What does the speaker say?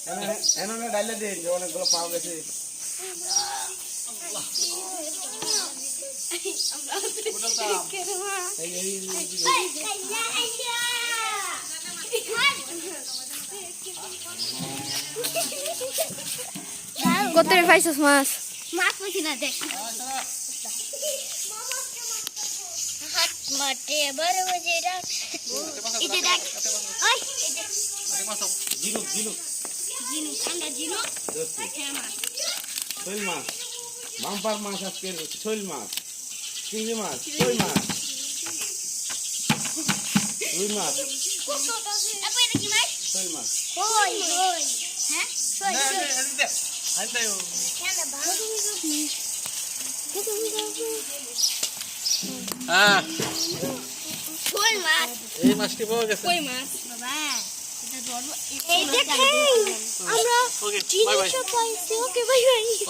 এনে ডাইলে দিন যে অনেকগুলো পাওয়া গেছে। কত রে পাইছস মাছ? মাছ পাইছি না দেখ হাত মাঠে বড় বজে ডাক এই যে দেখ ওই এই যে ঝিনুক ঝিনুক জিনু ঠান্ডা জিনু হ্যাঁ মাছ শৈল মাছ বাম্পার মাছ আজকে শৈল মাছ চিংড়ি মাছ কই মাছ রুই মাছ আপু এটা কি মাছ শৈল মাছ কই কই হ্যাঁ কই হ্যাঁ কই মাছ এই মাছটি পাওয়া গেছে। কই মাছ বাবা এটা ধরবো এই দেখেন আমরা ওকে বাই বাই। জিনিস পাইছি ওকে বাই বাই